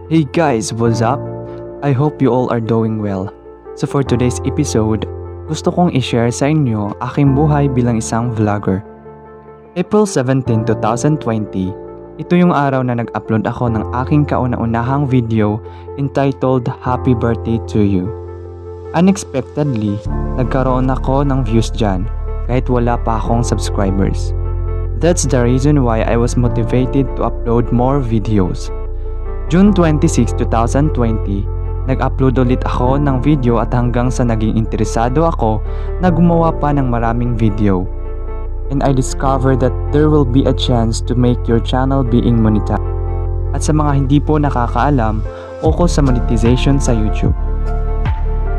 Hey guys, what's up? I hope you all are doing well. So for today's episode, gusto kong i-share sa inyo aking buhay bilang isang vlogger. April 17, 2020, ito yung araw na nag-upload ako ng aking kauna-unahang video entitled Happy Birthday to You. Unexpectedly, nagkaroon ako ng views dyan kahit wala pa akong subscribers. That's the reason why I was motivated to upload more videos. June 26, 2020, nag-upload ulit ako ng video at hanggang sa naging interesado ako na gumawa pa ng maraming video. And I discovered that there will be a chance to make your channel being monetized. At sa mga hindi po nakakaalam, ukol sa monetization sa YouTube.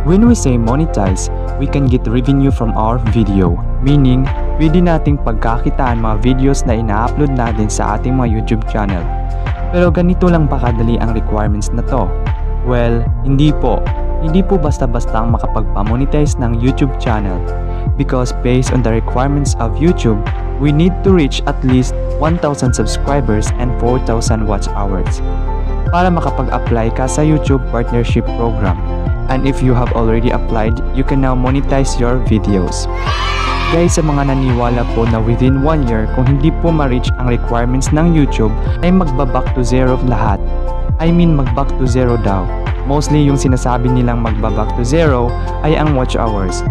When we say monetize, we can get revenue from our video. Meaning, pwede nating pagkakitaan mga videos na ina-upload natin sa ating mga YouTube channel. Pero ganito lang ba kadali ang requirements na to? Well, hindi po. Hindi po basta-basta ang makapagpamonetize ng YouTube channel. Because based on the requirements of YouTube, we need to reach at least 1,000 subscribers and 4,000 watch hours para makapag-apply ka sa YouTube Partnership Program. And if you have already applied, you can now monetize your videos. Guys, sa mga naniwala po na within 1 year, kung hindi po ma-reach ang requirements ng YouTube, ay magba-back to zero lahat. I mean, mag-back to zero daw. Mostly yung sinasabi nilang magba-back to zero ay ang watch hours.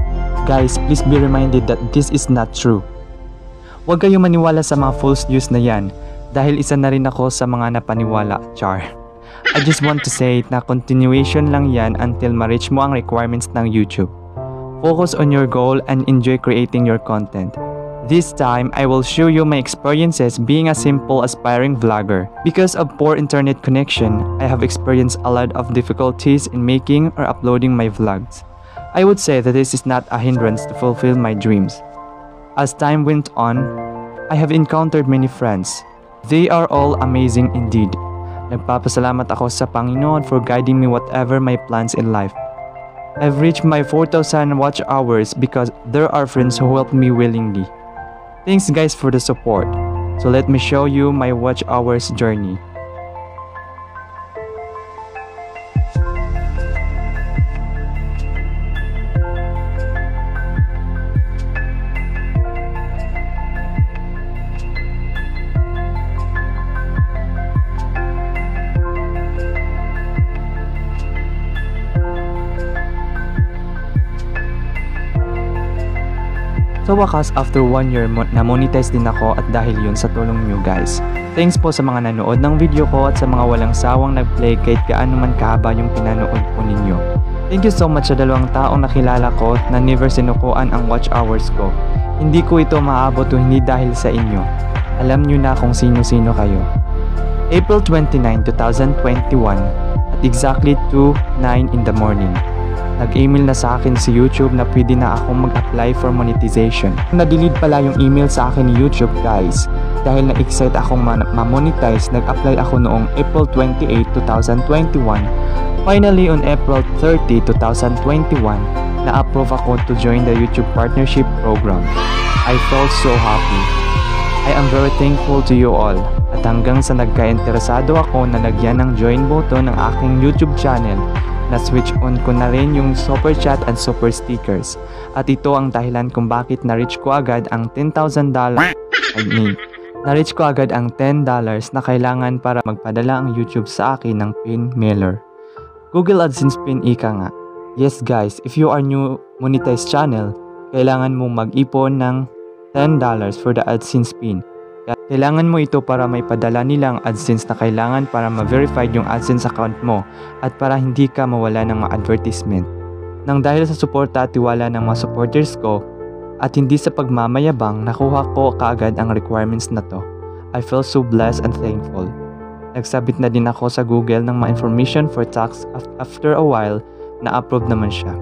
Guys, please be reminded that this is not true. Huwag kayong maniwala sa mga false news na yan, dahil isa na rin ako sa mga napaniwala, char. I just want to say na continuation lang yan until ma-reach mo ang requirements ng YouTube. Focus on your goal and enjoy creating your content. This time, I will show you my experiences being a simple aspiring vlogger. Because of poor internet connection, I have experienced a lot of difficulties in making or uploading my vlogs. I would say that this is not a hindrance to fulfill my dreams. As time went on, I have encountered many friends. They are all amazing indeed. Nagpapasalamat ako sa Panginoon for guiding me whatever my plans in life. I've reached my 4,000 watch hours because there are friends who helped me willingly. Thanks guys for the support. So let me show you my watch hours journey. Sa wakas, after 1 year, na-monetize din ako at dahil yun sa tulong nyo guys. Thanks po sa mga nanood ng video ko at sa mga walang sawang nag-play kahit gaano man kahaba yung pinanood po ninyo. Thank you so much sa 2 taong nakilala ko na never sinukuan ang watch hours ko. Hindi ko ito maabot kung hindi dahil sa inyo. Alam nyo na kung sino-sino kayo. April 29, 2021 at exactly 2:09 in the morning. Nag-email na sa akin si YouTube na pwede na akong mag-apply for monetization. Na-delete pala yung email sa akin ni YouTube guys. Dahil na-excite akong ma-monetize, nag-apply ako noong April 28, 2021. Finally, on April 30, 2021, na-approve ako to join the YouTube Partnership Program. I felt so happy. I am very thankful to you all. At hanggang sa nagka-interesado ako na lagyan ng join button ng aking YouTube channel, na-switch on ko na rin yung super chat and super stickers. At ito ang dahilan kung bakit na-reach ko agad ang $10,000. Na-reach ko agad ang $10 na kailangan para magpadala ang YouTube sa akin ng pin mailer. Google AdSense pin ika nga. Yes guys, if you are new monetized channel, kailangan mo mag-ipon ng $10 for the AdSense pin. Kailangan mo ito para may padala nilang AdSense na kailangan para ma-verified yung AdSense account mo at para hindi ka mawala ng mga advertisement. Nang dahil sa suporta at tiwala ng mga supporters ko at hindi sa pagmamayabang, nakuha ko kaagad ang requirements na to. I feel so blessed and thankful. Nagsabit na din ako sa Google ng mga information for tax after a while na-approve naman siya.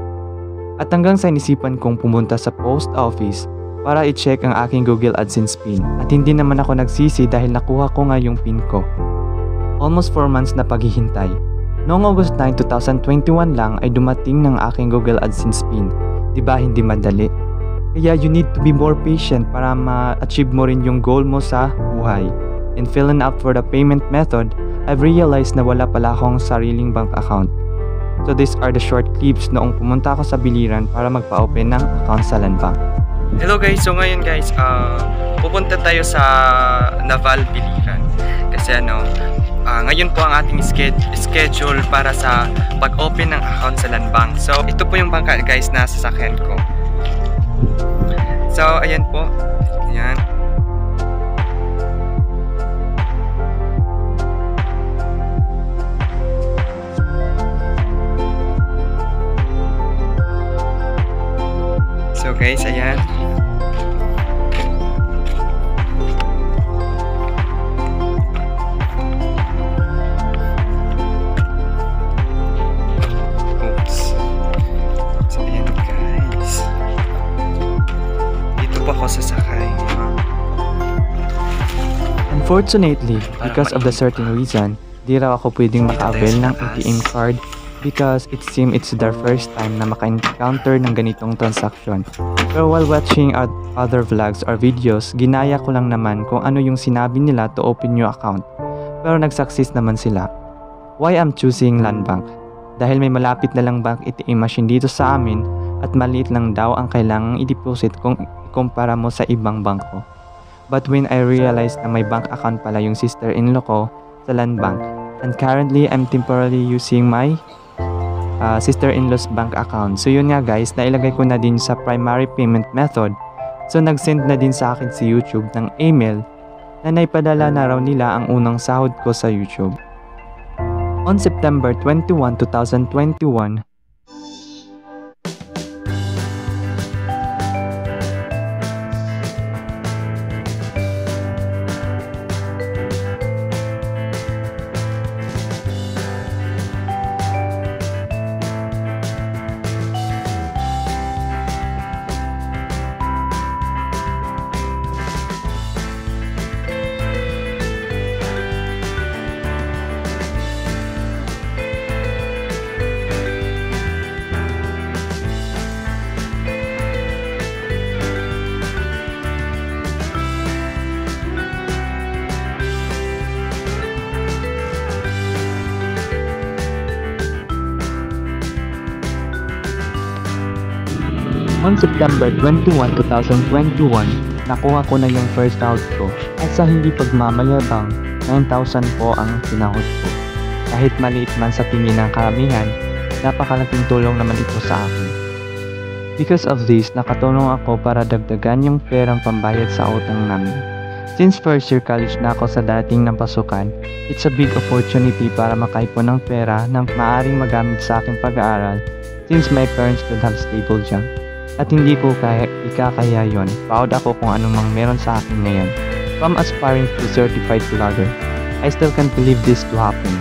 At hanggang sa inisipan kong pumunta sa post office para i-check ang aking Google AdSense pin at hindi naman ako nagsisi dahil nakuha ko nga yung pin ko. Almost 4 months na paghihintay. Noong August 9, 2021 lang ay dumating ng aking Google AdSense pin. Diba hindi madali? Kaya you need to be more patient para ma-achieve mo rin yung goal mo sa buhay. And filling up for the payment method, I've realized na wala pala akong sariling bank account. So these are the short clips noong pumunta ako sa Biliran para magpa-open ng account sa Land Bank. Hello guys, so ngayon guys, pupunta tayo sa Naval Biliran. Kasi ngayon po ang ating schedule para sa pag-open ng account sa Land Bank. So ito po yung bangka guys na sasakyan ko. So ayan po, ayan. So guys, ayan. Oops. So ayan guys. Dito po ako sasakay. Unfortunately, because of the certain reason, di raw ako pwedeng maka-avail ng ATM card because it seems it's their first time na maka-encounter ng ganitong transaction. Pero while watching other vlogs or videos, ginaya ko lang naman kung ano yung sinabi nila to open your account. Pero nag-success naman sila. Why I'm choosing Land Bank? Dahil may malapit na lang bank ATM machine dito sa amin at maliit lang daw ang kailangang i-deposit kung ikumpara mo sa ibang bangko. But when I realized na may bank account pala yung sister-in-law ko sa Land Bank, and currently I'm temporarily using my sister-in-law's bank account. So yun nga guys, nailagay ko na din sa primary payment method. So nag-send na din sa akin si YouTube ng email na naipadala na raw nila ang unang sahod ko sa YouTube. On September 21, 2021, On September 21, 2021, nakuha ko na yung first sahod ko at sa hindi pagmamayabang, 9,000 po ang sinahod ko. Kahit maliit man sa tingin ng karamihan, napakalaking tulong naman ito sa akin. Because of this, nakatulong ako para dagdagan yung perang pambayad sa utang namin. Since first year college na ako sa dating ng pasukan, it's a big opportunity para makaipon ng pera na maaaring magamit sa aking pag-aaral since my parents don't have stable job. At hindi ko ikakaya yon. Proud ako kung anumang meron sa akin ngayon. From aspiring to certified vlogger, I still can't believe this to happen.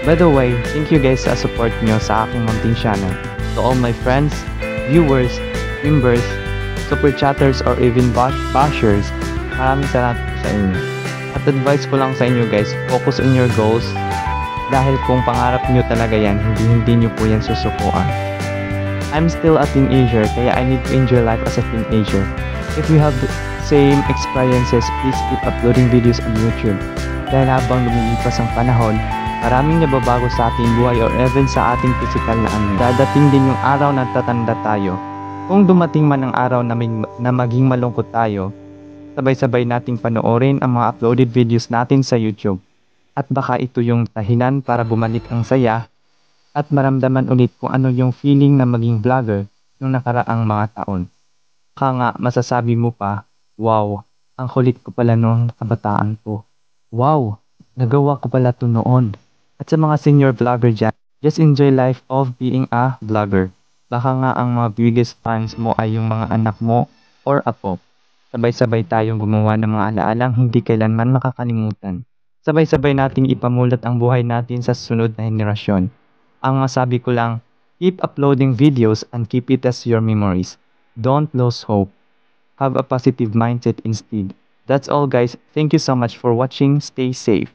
By the way, thank you guys sa support nyo sa aking munting channel. To all my friends, viewers, members, super chatters or even bashers, maraming salamat po sa inyo. At advice ko lang sa inyo guys, focus on your goals. Dahil kung pangarap nyo talaga yan, hindi nyo po yan susukuan. I'm still a teenager, kaya I need to enjoy life as a teenager. If you have the same experiences, please keep uploading videos on YouTube. Dahil habang lumilipas ang panahon, maraming nababago sa ating buhay or even sa ating physical na anyo. Dadating din yung araw na tatanda tayo. Kung dumating man ang araw na maging malungkot tayo, sabay-sabay nating panoorin ang mga uploaded videos natin sa YouTube. At baka ito yung dahilan para bumalik ang saya at maramdaman ulit kung ano yung feeling na maging vlogger nung nakaraang mga taon. Baka nga masasabi mo pa, wow, ang kulit ko pala noong kabataan ko. Wow, nagawa ko pala to noon. At sa mga senior vlogger dyan, just enjoy life of being a vlogger. Baka nga ang mga biggest fans mo ay yung mga anak mo or apo. Sabay-sabay tayong gumawa ng mga alaalang hindi kailanman makakalimutan. Sabay-sabay nating ipamulat ang buhay natin sa sunod na henerasyon. Ang masabi ko lang, keep uploading videos and keep it as your memories. Don't lose hope. Have a positive mindset instead. That's all guys. Thank you so much for watching. Stay safe.